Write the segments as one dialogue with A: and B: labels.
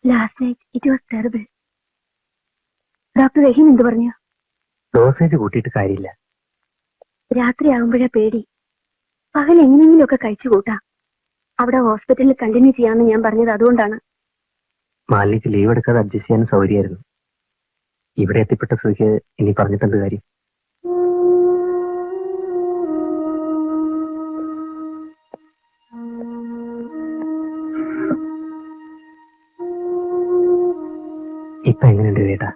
A: Last night it was terrible. Doctor Rahim എന്ത് പറഞ്ഞു?
B: Dosage കൂട്ടിയിട്ട് കാര്യമില്ല.
A: രാത്രി ആകുമ്പോഴേ പേടി. പകൽ എങ്ങനെയെങ്കിലും ഒക്കെ കഴിച്ചു കൂട്ടാം. അവിടെ ഹോസ്പിറ്റലിൽ കണ്ടിന്യൂ ചെയ്യാമെന്ന് ഞാൻ പറഞ്ഞത് അതുകൊണ്ടാണ്.
B: മാലിനിക്ക് ലീവ് എടുക്കാതെ അഡ്ജസ്റ്റ് ചെയ്യാൻ സൗകര്യമായിരുന്നു. ഇവിടെ എത്തിപ്പെട്ട സ്ഥിതിക്ക് ഇനി പറഞ്ഞിട്ടെന്ത് കാര്യം? ഇപ്പൊ എങ്ങനെയുണ്ട് ചേട്ടാ?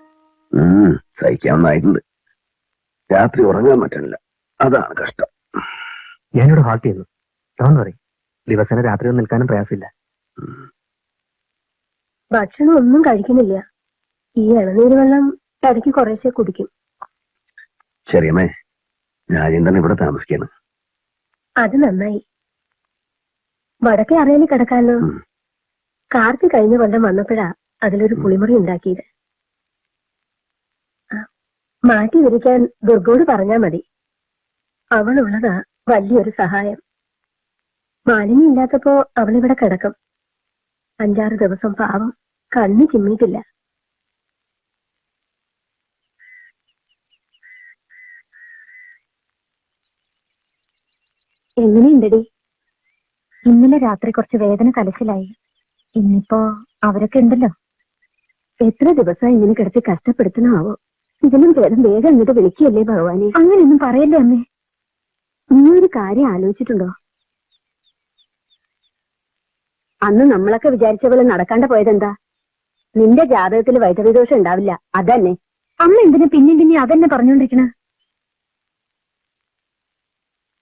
C: സഹിക്കാവുന്നതായിട്ടുണ്ട്. രാത്രി ഉറങ്ങാൻ പറ്റണില്ല, അതാണ് കഷ്ടം.
B: ഞാനിവിടെ ഹാൾട്ട് ചെയ്യുന്നു. ഡോണ്ട് വറി, ദിവസേന രാത്രി ഒന്നും നിൽക്കാനും പ്രയാസമില്ല.
A: ഭക്ഷണം ഒന്നും കഴിക്കുന്നില്ല. ഈ ഇളനീര് വെള്ളം ഇടയ്ക്ക് കുറേശ്ശെ കുടിക്കും.
C: ശരിയമ്മേ, രാജേന്ദ്രൻ ഇവിടെ താമസിക്കാണ്.
A: അത് നന്നായി. വടക്കേ അറിയാൻ കിടക്കാമല്ലോ. കാർത്തി കഴിഞ്ഞ കൊല്ലം വന്നപ്പോഴാ അതിലൊരു കുളിമുറി ഉണ്ടാക്കിയത്. മാറ്റി വിരിക്കാൻ ദുർഗോട് പറഞ്ഞാ മതി. അവളുള്ളതാ വലിയൊരു സഹായം. മാലിന്യം ഇല്ലാത്തപ്പോ അവളിവിടെ കിടക്കും. 5-6 ദിവസം പാവം കണ്ണു ചിമ്മിയിട്ടില്ല. എങ്ങനെയുണ്ടടി? ഇന്നലെ രാത്രി കുറച്ച് വേദന കലശലായി. ഇന്നിപ്പോ അവരൊക്കെ ഉണ്ടല്ലോ. എത്ര ദിവസം ഇങ്ങനെ കിടത്തി കഷ്ടപ്പെടുത്തണമാവോ. ഇതിനും ഭേദം വേഗം അങ്ങോട്ട് വിളിക്കുകയല്ലേ ഭഗവാനെ. അങ്ങനെയൊന്നും പറയല്ലേ അമ്മേ. നീ ഒരു കാര്യം ആലോചിച്ചിട്ടുണ്ടോ? അന്ന് നമ്മളൊക്കെ വിചാരിച്ച പോലെ നടക്കാണ്ട് പോയതെന്താ? നിന്റെ ജാതകത്തിൽ വൈദ്യവിദോഷം ഉണ്ടാവില്ല, അതന്നെ. അമ്മ എന്തിനാ പിന്നെ അതന്നെ പറഞ്ഞോണ്ടിരിക്കണ?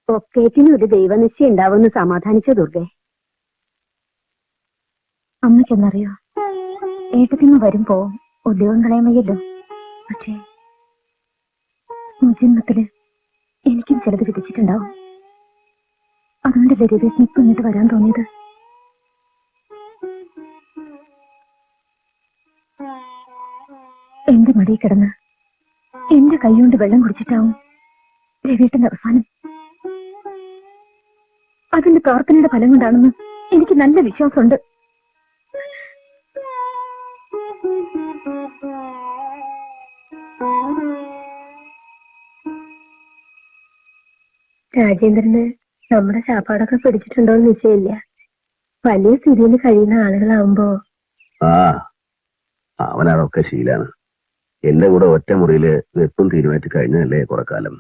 A: ഒക്കേറ്റിനും ഒരു ദൈവനിശ്ചയം ഉണ്ടാവുമെന്ന് സമാധാനിച്ച ദുർഗെ. അമ്മയ്ക്കെന്നറിയോ, ഏട്ടത്തിന്ന് വരുമ്പോ ഉദ്യോഗം കളയാൻ വയ്യല്ലോ. പക്ഷേ ജന്മത്തില് എനിക്കും ചിലത് വിധിച്ചിട്ടുണ്ടാവും. അതുകൊണ്ടല്ലേ രതീഷിന് ഇപ്പൊ ഇങ്ങോട്ട് വരാൻ തോന്നിയത്. എന്റെ മടിയിൽ കിടന്ന് എന്റെ കൈകൊണ്ട് വെള്ളം കുടിച്ചിട്ടാവും രവീട്ടന്റെ അവസാനം. അതിന്റെ പ്രാർത്ഥനയുടെ ഫലം കൊണ്ടാണെന്ന് എനിക്ക് നല്ല വിശ്വാസമുണ്ട്. രാജേന്ദ്രന് നമ്മുടെ ശാപ്പാടൊക്കെ പിടിച്ചിട്ടുണ്ടോന്ന് നിശ്ചയില്ല. വലിയ സ്ഥിതിയിൽ കഴിയുന്ന ആളുകളാവുമ്പോ
C: അവനതൊക്കെ ശീലാണ്. എന്റെ കൂടെ ഒറ്റ മുറിയില് വെപ്പും തീരുമാനിച്ച് കഴിഞ്ഞല്ലേ കുറെ കാലം.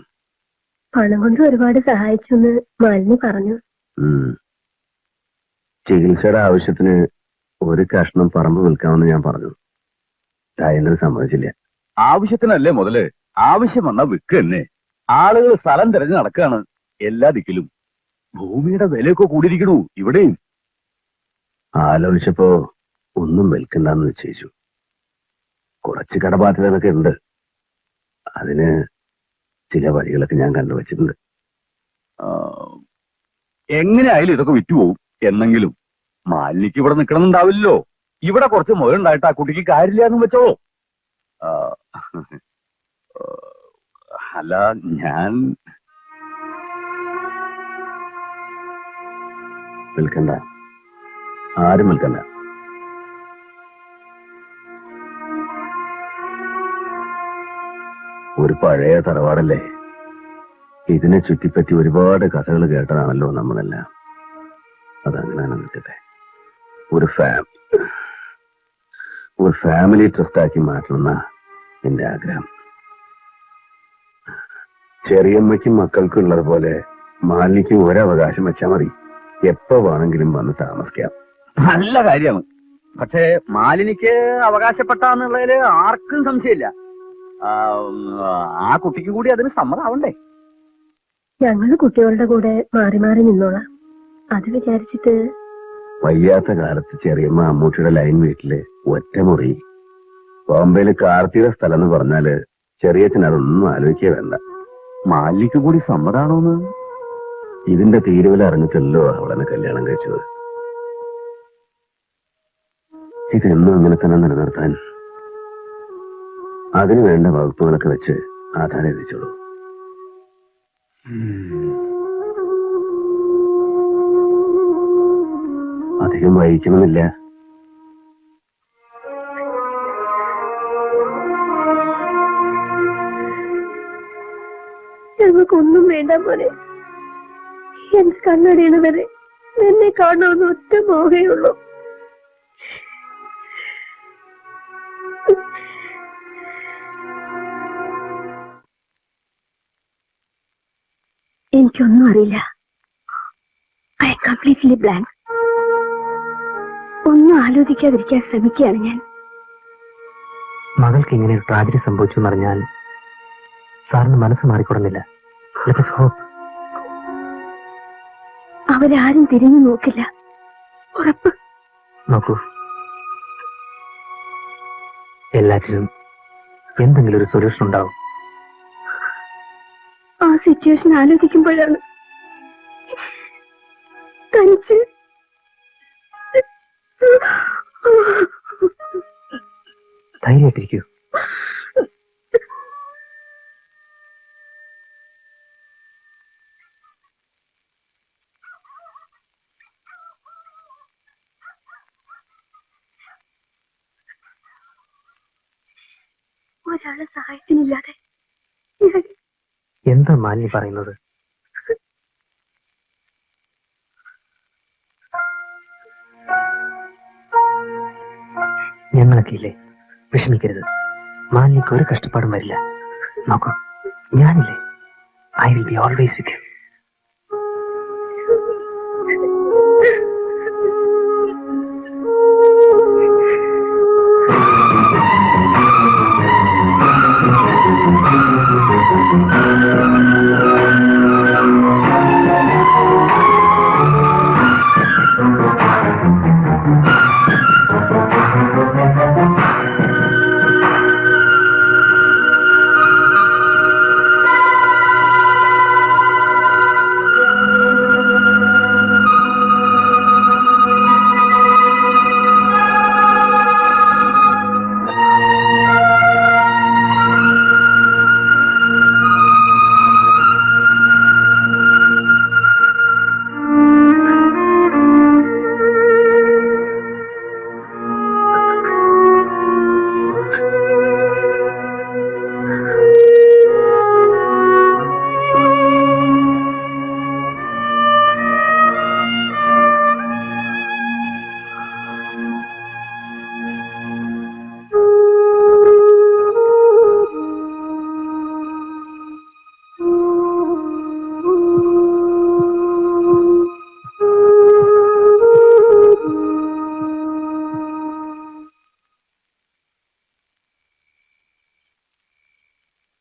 A: പണം കൊണ്ട് ഒരുപാട് സഹായിച്ചെന്ന് മാലിനി പറഞ്ഞു.
C: ചികിത്സയുടെ ആവശ്യത്തിന് ഒരു കഷ്ണം പറമ്പ് വിൽക്കാമെന്ന് ഞാൻ പറഞ്ഞു. രാജേന്ദ്രൻ സമ്മതിച്ചില്ല.
D: ആവശ്യത്തിനല്ലേ മുതല്, ആവശ്യം വന്നാ വിൽക്കുക തന്നെ. ആളുകൾ സ്ഥലം തിരഞ്ഞു നടക്കുകയാണ് എല്ലാ ദിക്കിലും. ഭൂമിയുടെ വിലയൊക്കെ കൂടിയിരിക്കണു ഇവിടെയും.
C: ആലോചിച്ചപ്പോ ഒന്നും വിൽക്കണ്ടെന്ന് നിശ്ചയിച്ചു. കുറച്ച് കടബാധ്യതകളൊക്കെ ഉണ്ട്. അതിന് ചില വഴികളൊക്കെ ഞാൻ കണ്ടുവച്ചിട്ടുണ്ട്.
D: എങ്ങനെയായാലും ഇതൊക്കെ വിറ്റുപോകും. എന്നെങ്കിലും മാലിനിക്ക് ഇവിടെ നിൽക്കണമെന്നുണ്ടാവില്ലല്ലോ. ഇവിടെ കുറച്ച് മുതലുണ്ടായിട്ട് ആ കുട്ടിക്ക് കാര്യമില്ല എന്ന് വെച്ചോ. അല്ല, ഞാൻ
C: വിൽക്കണ്ട, ആരും വിൽക്കണ്ട. ഒരു പഴയ തറവാടല്ലേ. ഇതിനെ ചുറ്റിപ്പറ്റി ഒരുപാട് കഥകൾ കേട്ടതാണല്ലോ നമ്മളെല്ലാം. അതങ്ങനെ നിൽക്കട്ടെ. ഒരു ഫാമിലി ട്രസ്റ്റാക്കി മാറ്റണമെന്ന എന്റെ ആഗ്രഹം. ചെറിയമ്മയ്ക്കും മക്കൾക്കും ഉള്ളതുപോലെ മാലിനിക്കും ഒരവകാശം വെച്ചാൽ മതി. എപ്പോ വേണമെങ്കിലും വന്ന് താമസിക്കാം.
D: നല്ല കാര്യമാണ്. പക്ഷേ മാലിനിക്ക് അവകാശപ്പെട്ടാന്നുള്ളതിൽ ആർക്കും സംശയമില്ല. ആ കുട്ടിക്ക് കൂടി അതിന് സമ്മതമാവണ്ടേ?
A: ഞങ്ങള് കുട്ടികളുടെ കൂടെ മാറി മാറി നിന്നോളാം. അത് വിചാരിച്ചിട്ട്
C: വയ്യാത്ത കാലത്ത് ചെറിയമ്മ അമ്മൂട്ടിയുടെ ലൈൻ വീട്ടില് ഒറ്റമുറി. ബോംബെയില് കാർത്തിയുടെ സ്ഥലം എന്ന് പറഞ്ഞാല് ചെറിയച്ഛൻ അതൊന്നും ആലോചിക്കേ വേണ്ട.
D: മാലിനിക്ക് കൂടി സമ്മതാണോന്ന്
C: ഇതിന്റെ തീരുവല അറിഞ്ഞിട്ടല്ലോ അവളെന്നെ കല്യാണം കഴിച്ചത്. ഇതെന്നും അങ്ങനെ തന്നെ നിലനിർത്താൻ അതിനു വേണ്ട വകുപ്പുകളൊക്കെ വെച്ച് ആധാരം എത്തിച്ചോളൂ. അധികം വൈകിക്കണമെന്നില്ല.
A: ഞങ്ങൾക്കൊന്നും വേണ്ട പോലെ എന്റെ കണ്ണടിയണ വരെ നിന്നെ കാണണമെന്ന് ഒറ്റ മോഹേ ഉള്ളൂ. എനിക്കൊന്നും അറിയില്ല. I completely blank. ഒന്നും ആലോചിക്കാതിരിക്കാൻ ശ്രമിക്കുകയാണ് ഞാൻ.
B: മകൾക്ക് ഇങ്ങനെ ഒരു ട്രാജഡി സംഭവിച്ചു എന്നറിഞ്ഞാൽ സാറിന് മനസ്സ് മാറിക്കൊടുന്നില്ല.
A: അവരാരും തിരിഞ്ഞു നോക്കില്ല, ഉറപ്പ്.
B: നോക്കൂ, എല്ലാറ്റിനും എന്തെങ്കിലും ഒരു സൊല്യൂഷൻ ഉണ്ടാവും.
A: ആ സിറ്റുവേഷൻ ആലോചിക്കുമ്പോഴാണ് തനിച്ച്
B: ധൈര്യമായിട്ടിരിക്കൂ.
A: ഒരാളെ സഹായത്തിനില്ലാതെ
B: എന്താ മാലിനി പറയുന്നത്? ഞങ്ങളൊക്കെ ഇല്ലേ, വിഷമിക്കരുത്. മാലിനിക്ക് ഒരു കഷ്ടപ്പാടും വരില്ല. നോക്കൂ, ഞാനില്ലേ, I will be always with you.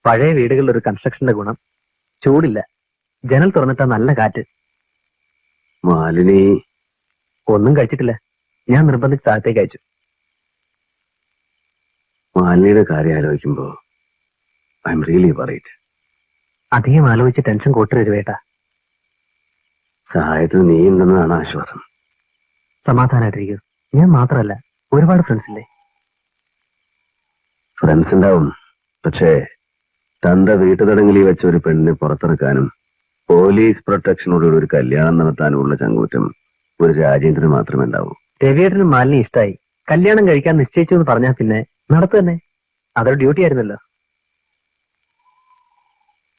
B: പഴയ വീടുകളിൽ ഒരു കൺസ്ട്രക്ഷന്റെ ഗുണം ചൂടില്ല, ജനൽ തുറന്നിട്ടാ നല്ല കാറ്റ്.
C: മാലിനി
B: ഒന്നും കഴിച്ചിട്ടില്ല, ഞാൻ നിർബന്ധിച്ച് താഴത്തേക്ക് അയച്ചു.
C: മാലിനിയുടെ കാര്യം ആലോചിക്കുമ്പോ ഐ എം റിയലി വറീഡ്.
B: അധികം ആലോചിച്ച് ടെൻഷൻ കൂട്ടരുത് വേട്ടാ.
C: സഹായത്തിന് നീ ഉണ്ടെന്നതാണ് ആശ്വാസം.
B: സമാധാനായിട്ടിരിക്കും. ഞാൻ മാത്രമല്ല, ഒരുപാട് ഫ്രണ്ട്സ് ഇല്ലേ.
C: ഫ്രണ്ട്സ് ഉണ്ടാവും, പക്ഷേ തന്റെ വീട്ടുതടങ്കലിൽ വെച്ച ഒരു പെണ്ണിനെ പുറത്തിറക്കാനും പോലീസ് പ്രൊട്ടക്ഷനോട് ഒരു കല്യാണം നടത്താനുമുള്ള ചങ്കൂറ്റം ഒരു രാജേന്ദ്രന് മാത്രമേ ഉണ്ടാവൂ.
B: രവിയേട്ടനും മാലിനി ഇഷ്ടായി, കല്യാണം കഴിക്കാൻ നിശ്ചയിച്ചു എന്ന് പറഞ്ഞാൽ പിന്നെ നടത്തു തന്നെ. അതൊരു ഡ്യൂട്ടി ആയിരുന്നല്ലോ.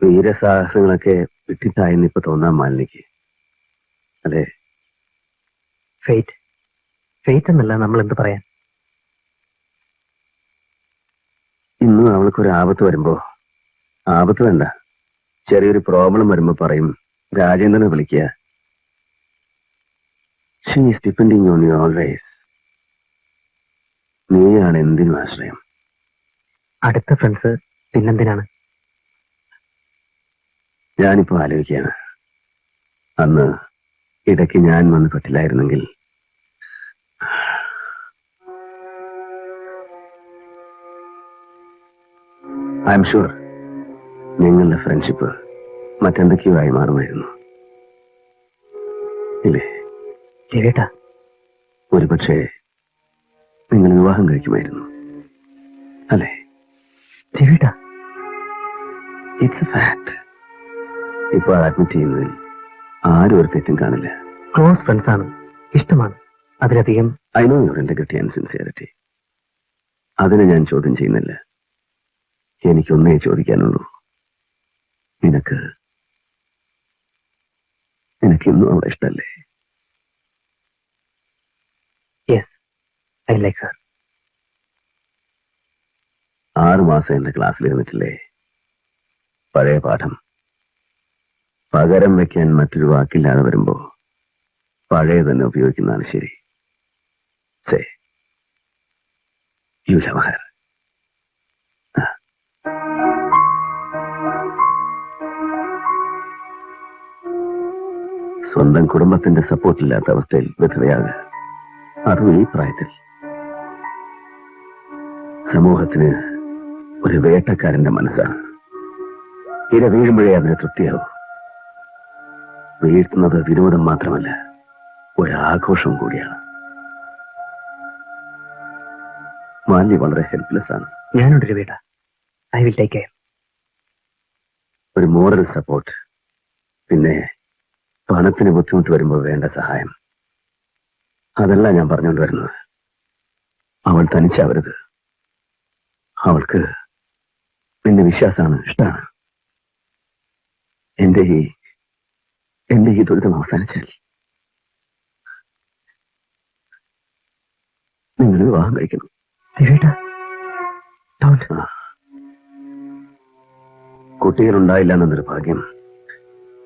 C: വീരസാഹസങ്ങളൊക്കെ വിട്ടിത്തായെന്ന് ഇപ്പൊ തോന്നാൻ മാലിനിക്ക്. അതെ,
B: ഫെയ്റ്റ് ഫെയ്റ്റ് എന്നല്ല നമ്മൾ എന്ത് പറയാൻ.
C: ഇന്നും അവൾക്കൊരു ആപത്ത് വരുമ്പോ, ആപത്ത് വേണ്ട, ചെറിയൊരു പ്രോബ്ലം വരുമ്പോ പറയും രാജേന്ദ്രനെ വിളിക്കുക. She is depending on you always. നീയാണ് എന്തിനും ആശ്രയം.
B: അടുത്ത ഫ്രണ്ട്സ് പിന്നെന്തിനാണ്?
C: ഞാനിപ്പോ ആലോചിക്കുകയാണ്, അന്ന് ഇടയ്ക്ക് ഞാൻ വന്ന് പെട്ടില്ലായിരുന്നെങ്കിൽ ഐ എം ഷുവർ നിങ്ങളുടെ ഫ്രണ്ട്ഷിപ്പ് മറ്റെന്തൊക്കെയോ ആയി മാറുമായിരുന്നു. ഇല്ലേ
B: രവിയേട്ടാ,
C: ഒരുപക്ഷെ നിങ്ങൾ വിവാഹം കഴിക്കുമായിരുന്നു, അല്ലേ?
B: രവിയേട്ടാ,
C: ഇറ്റ്സ് എ ഫാക്ട്. ഇപ്പൊ അഡ്മിറ്റ് ചെയ്യുന്നതിൽ ആരും ഒരു തെറ്റും കാണില്ല.
B: ക്ലോസ് ഫ്രണ്ട്സ് ആണ്, ഇഷ്ടമാണ്. അതിലധികം
C: I know your integrity and sincerity. അതിനെ ഞാൻ ചോദ്യം ചെയ്യുന്നില്ല. എനിക്കൊന്നേ ചോദിക്കാനുള്ളൂ, നിനക്ക് നിനക്ക് ഇന്നും അവളെ ഇഷ്ടല്ലേ?
B: Yes, I like her.
C: 6 മാസം എന്റെ ക്ലാസ്സിൽ ഇരുന്നിട്ടില്ലേ? പഴയ പാഠം പകരം വെക്കാൻ മറ്റൊരു വാക്കില്ലാതെ വരുമ്പോ പഴയ തന്നെ ഉപയോഗിക്കുന്നതാണ് ശരി. Say you love her. സ്വന്തം കുടുംബത്തിന്റെ സപ്പോർട്ടില്ലാത്ത അവസ്ഥയിൽ വിധവയാകുക, അതും ഈ പ്രായത്തിൽ. സമൂഹത്തിന് ഒരു വേട്ടക്കാരന്റെ മനസ്സാണ്. ഇര വീഴുമ്പോഴേ അതിന് തൃപ്തിയാവും. വീഴ്ത്തുന്നത് വിനോദം മാത്രമല്ല, ഒരാഘോഷം കൂടിയാണ്. മാലി വളരെ ഹെൽപ്ലെസ് ആണ്.
B: ഞാനുണ്ട് രവിയേട്ട. I will take care.
C: ഒരു മോറൽ സപ്പോർട്ട്, പിന്നെ പണത്തിന് ബുദ്ധിമുട്ട് വരുമ്പോൾ വേണ്ട സഹായം. അതല്ല ഞാൻ പറഞ്ഞുകൊണ്ട് വരുന്നത്. അവൾ തനിച്ചാവരുത്. അവൾക്ക് നിന്റെ വിശ്വാസമാണ്, ഇഷ്ടമാണ്. എന്റെ ഈ ദുരിതം അവസാനിച്ചാൽ നിങ്ങൾ വിവാഹം കഴിക്കണം.
B: രവിയേട്ട, ഡോണ്ട്.
C: കുട്ടികളുണ്ടായില്ല എന്നൊരു ഭാഗ്യം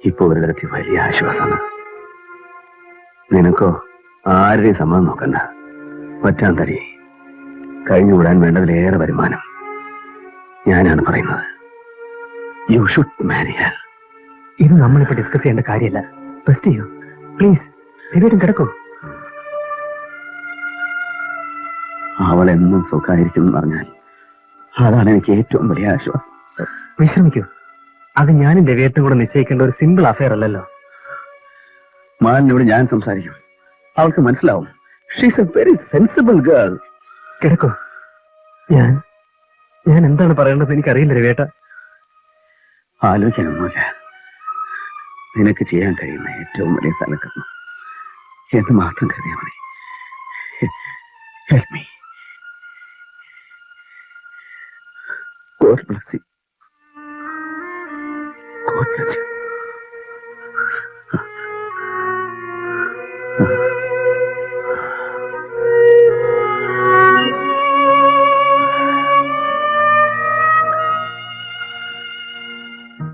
C: ഇപ്പൊ ഒരു തരത്തിൽ വലിയ ആശ്വാസമാണ്. നിനക്കോ ആരുടെയും സമ്മതം നോക്കണ്ട. പറ്റാൻ തരി കഴിഞ്ഞുകൂടാൻ വേണ്ടതിലേറെ വരുമാനം. ഞാനാണ് പറയുന്നത്. യു ഷുഡ് മാരി ഹർ.
B: ഇത് നമ്മളിപ്പോ ഡിസ്കസ് ചെയ്യേണ്ട കാര്യമല്ല. റെസ്റ്റ് ചെയ്യൂ പ്ലീസ്. രവിയേട്ടൻ കിടക്കൂ.
C: അവളെന്നും സുഖമായിരിക്കും എന്ന് പറഞ്ഞാൽ അതാണ് എനിക്ക് ഏറ്റവും വലിയ ആശ്വാസം.
B: വിശ്രമിക്കൂ. അത് ഞാനും രവിയേട്ടനും കൂടെ നിശ്ചയിക്കേണ്ട ഒരു സിമ്പിൾ അഫയർ അല്ലല്ലോ.
C: മാലിനോട് ഞാൻ സംസാരിക്കും, അവൾക്ക് മനസ്സിലാവും. She's a very sensible girl.
B: കിടക്കൂ. ഞാൻ എന്താണ് പറയേണ്ടത് എനിക്കറിയില്ല രവിയേട്ട.
C: ആലോചനയൊന്നുമില്ല. നിനക്ക് ചെയ്യാൻ കഴിയുന്ന ഏറ്റവും വലിയ സ്ഥലക്കണം എന്ന് മാത്രം കരുതിയാൽ മതി. Help me.